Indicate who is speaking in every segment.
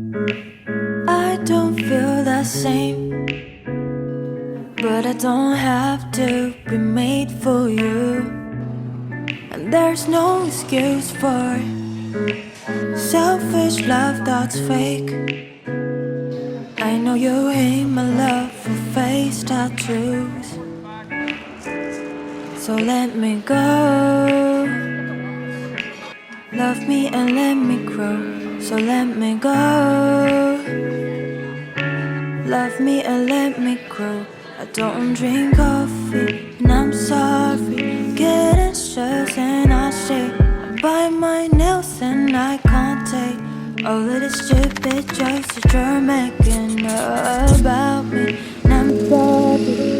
Speaker 1: I don't feel the same, but I don't have to be made for you. And there's no excuse for selfish love that's fake. I know you hate my love for face tattoos, so let me go. Love me and let me grow, so let me go. Love me and let me grow. I don't drink coffee and I'm sorry. Getting stressed and I shake. I bite my nails and I can't take all of the stupid jokes that you're making about me. And I'm sorry.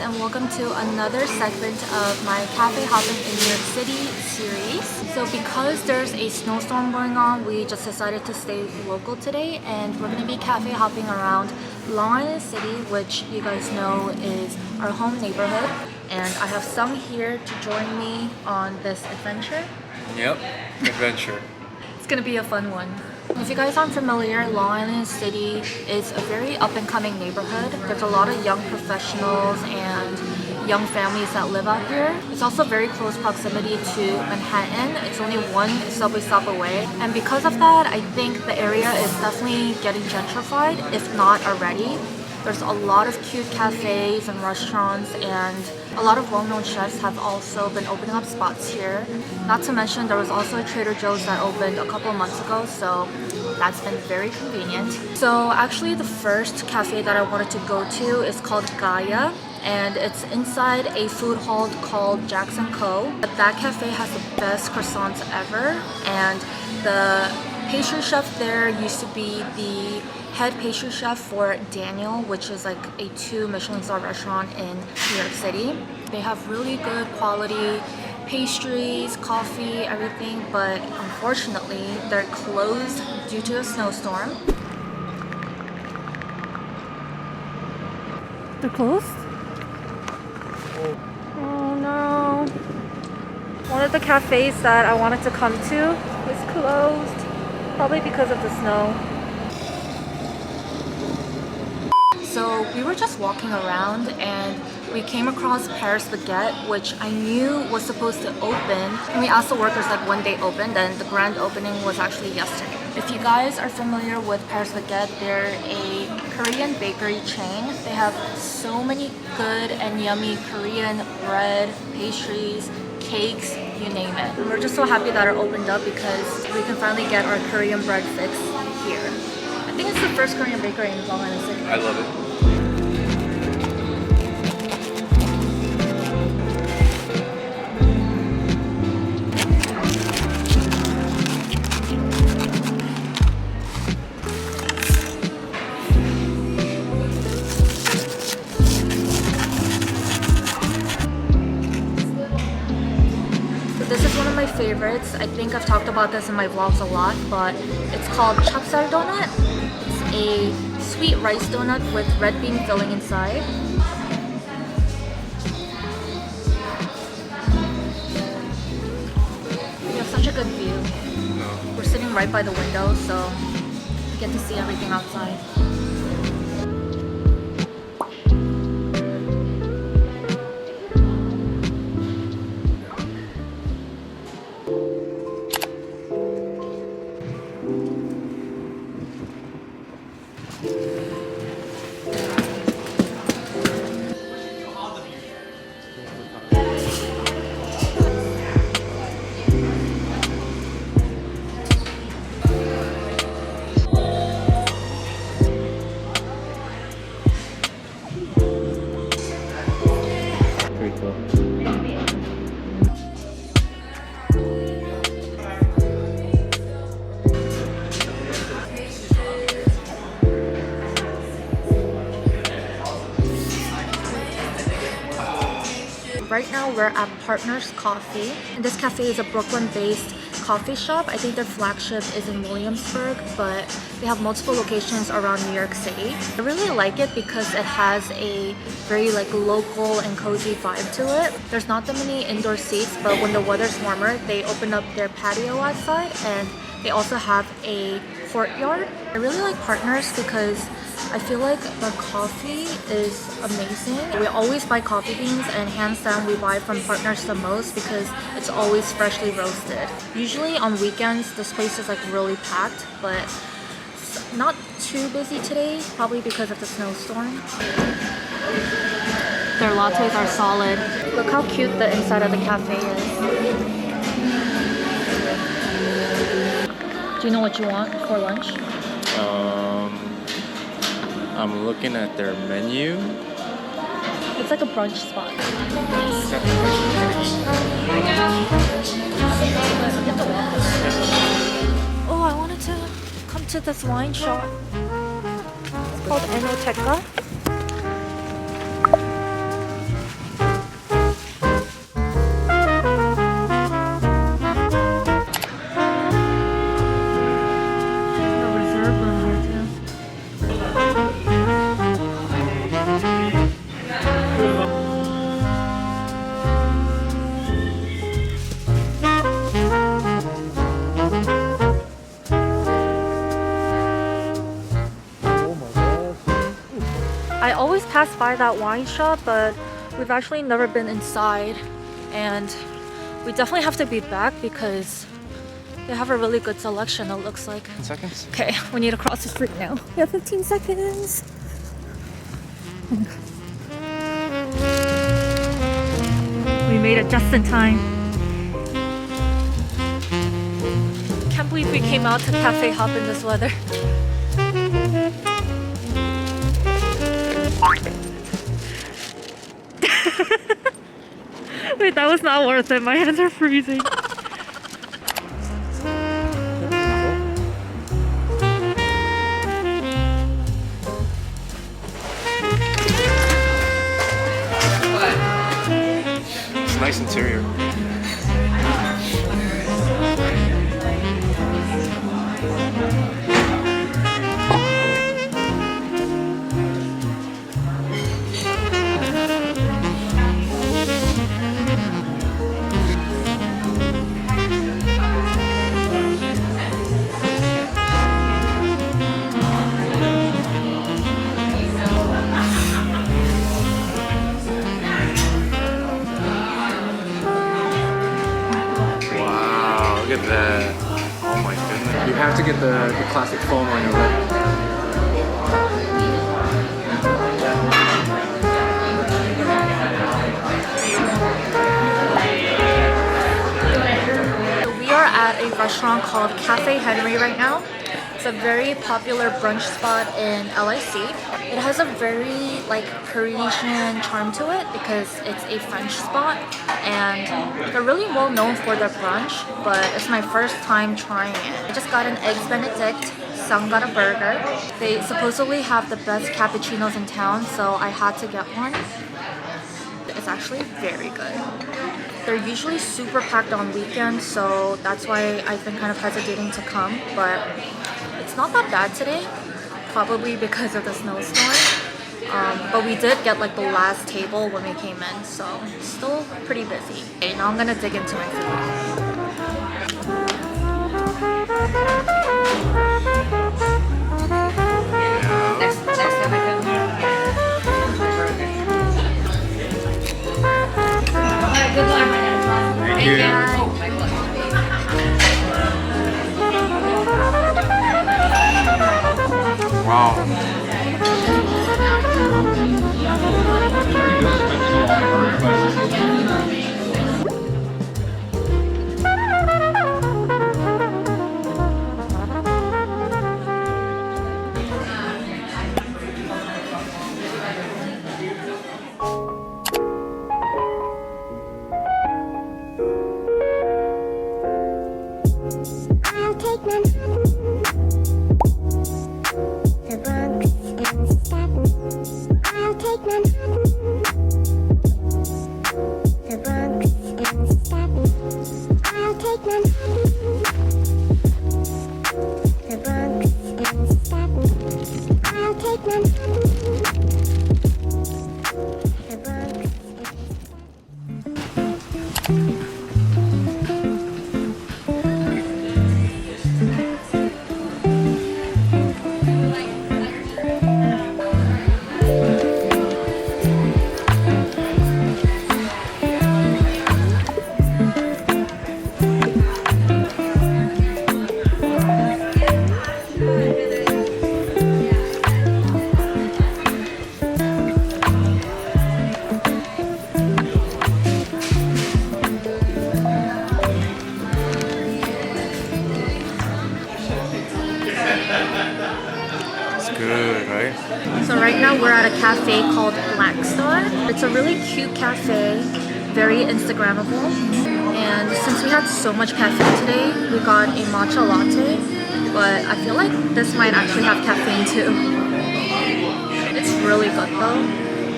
Speaker 2: And welcome to another segment of my cafe hopping in New York City series. So because there's a snowstorm going on, we just decided to stay local today, and we're going to be cafe hopping around Long Island City, which you guys know is our home neighborhood. And I have Sung here to join me on this adventure.
Speaker 3: Yep, adventure.
Speaker 2: It's going to be a fun one. If you guys aren't familiar, Long Island City is a very up-and-coming neighborhood. There's a lot of young professionals and young families that live out here. It's also very close proximity to Manhattan. It's only one subway stop away. And because of that, I think the area is definitely getting gentrified, if not already. There's a lot of cute cafes and restaurants, and a lot of well-known chefs have also been opening up spots here. Not to mention there was also a Trader Joe's that opened a couple of months ago, so that's been very convenient. So actually the first cafe that I wanted to go to is called Gaia, and it's inside a food hall called Jackson Co. But that cafe has the best croissants ever, and the pastry chef there used to be the head pastry chef for Daniel, which is like a 2 Michelin star restaurant in New York City. They have really good quality pastries, coffee, everything, but unfortunately they're closed due to a snowstorm. They're closed? Oh no. One of the cafes that I wanted to come to is closed, probably because of the snow. So we were just walking around and we came across Paris Baguette, which I knew was supposed to open. And we asked the workers like when they opened, and the grand opening was actually yesterday. If you guys are familiar with Paris Baguette, they're a Korean bakery chain. They have so many good and yummy Korean bread, pastries, cakes, you name it. And we're just so happy that it opened up because we can finally get our Korean bread fix here. I think it's the first Korean bakery in Long Island City.
Speaker 3: I love it.
Speaker 2: This is one of my favorites. I think I've talked about this in my vlogs a lot, but it's called chapsal donut. It's a sweet rice donut with red bean filling inside. We have such a good view.
Speaker 3: No.
Speaker 2: We're sitting right by the window, so we get to see everything outside.
Speaker 3: Pretty cool.
Speaker 2: Right now we're at Partners Coffee. And this cafe is a Brooklyn-based coffee shop. I think their flagship is in Williamsburg, but they have multiple locations around New York City. I really like it because it has a very like local and cozy vibe to it. There's not that many indoor seats, but when the weather's warmer, they open up their patio outside, and they also have a courtyard. I really like Partners because I feel like the coffee is amazing. We always buy coffee beans, and hands down we buy from Partners the most because it's always freshly roasted. Usually on weekends this place is like really packed, but it's not too busy today, probably because of the snowstorm. Their lattes are solid. Look how cute the inside of the cafe is. Do you know what you want for lunch?
Speaker 3: I'm looking at their menu.
Speaker 2: It's like a brunch spot. Oh, I wanted to come to this wine shop. It's called Enoteca. I always pass by that wine shop, but we've actually never been inside, and we definitely have to be back because they have a really good selection, it looks like.
Speaker 3: 10 seconds?
Speaker 2: Okay, we need to cross the street now. We have 15 seconds. We made it just in time. Can't believe we came out to Cafe Hop in this weather. Wait, that was not worth it. My hands are freezing.
Speaker 3: It's a nice interior. Look at that. Oh my goodness. You have to get the classic foam on your lip.
Speaker 2: We are at a restaurant called Cafe Henri right now. It's a very popular brunch spot in LIC. It has a very like Parisian charm to it because it's a French spot, and they're really well known for their brunch, but it's my first time trying it. I just got an eggs benedict, some got a burger. They supposedly have the best cappuccinos in town, so I had to get one. It's actually very good. They're usually super packed on weekends, so that's why I've been kind of hesitating to come, but it's not that bad today, probably because of the snowstorm. But we did get like the last table when we came in, so still pretty busy. Okay, now I'm gonna dig into my food.
Speaker 3: Good luck. Thank you. Wow. good, right?
Speaker 2: So right now we're at a cafe called Blackstone. It's a really cute cafe, very Instagrammable. And since we had so much caffeine today, we got a matcha latte. But I feel like this might actually have caffeine too. It's really good though.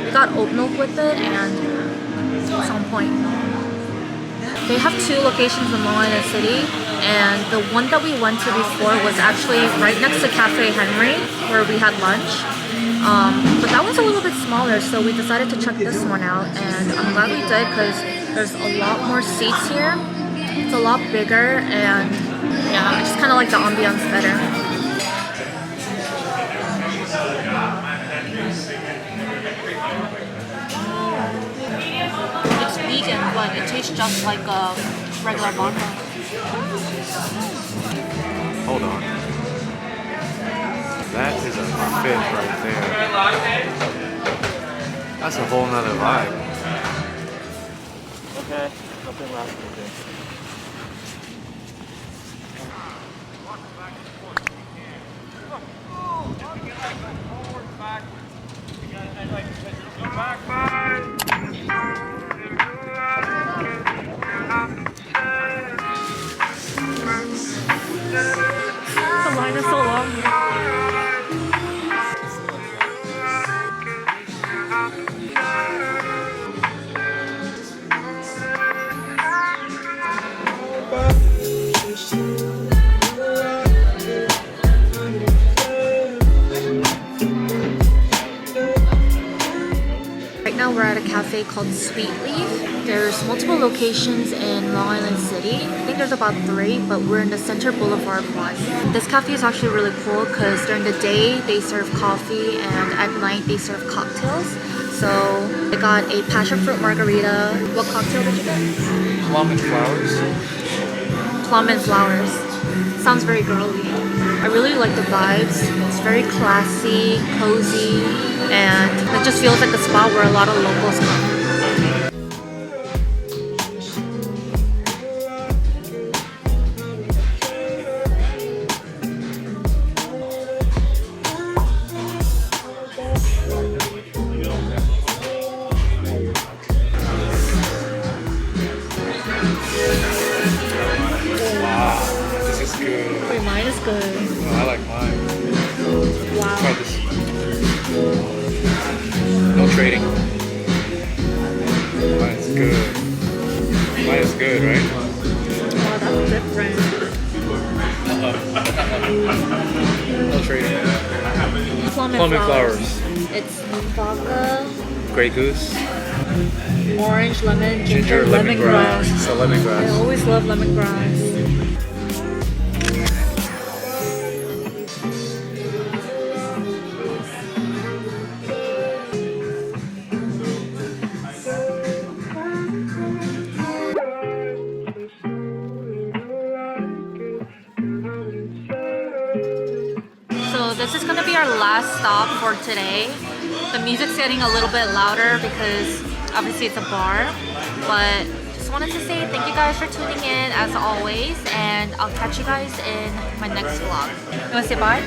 Speaker 2: We got oat milk with it and it's on point. They have 2 locations in Long Island City, and the one that we went to before was actually right next to Cafe Henri, where we had lunch. But that was a little bit smaller, so we decided to check this one out, and I'm glad we did because there's a lot more seats here. It's a lot bigger, and yeah, I just kind of like the ambiance better. It's vegan, but it tastes just like a regular vodka.
Speaker 3: Hold on. That is a fish right there. That's a whole nother vibe. Okay, nothing left. Okay.
Speaker 2: The line is so long. Right now we're at a cafe called Sweetleaf. There's multiple locations in Long Island City. I think there's about 3, but we're in the Center Boulevard one. This cafe is actually really cool because during the day they serve coffee and at night they serve cocktails. So I got a passion fruit margarita. What cocktail did you get?
Speaker 3: Plum and flowers.
Speaker 2: Plum and flowers. Sounds very girly. I really like the vibes. It's very classy, cozy, and it just feels like a spot where a lot of locals come. Wait, mine is good.
Speaker 3: Oh, I like mine.
Speaker 2: Wow.
Speaker 3: Try this. No trading. Mine's good. Mine is good, right?
Speaker 2: Wow, that's different.
Speaker 3: No trading.
Speaker 2: Plum
Speaker 3: Plum and flowers.
Speaker 2: It's vodka,
Speaker 3: Grey Goose.
Speaker 2: orange, lemon,
Speaker 3: Ginger, lemongrass. It's a
Speaker 2: I
Speaker 3: lemongrass.
Speaker 2: always love lemongrass. So this is gonna be our last stop for today. The music's getting a little bit louder because obviously it's a bar, but just wanted to say thank you guys for tuning in as always, and I'll catch you guys in my next vlog. You wanna say bye?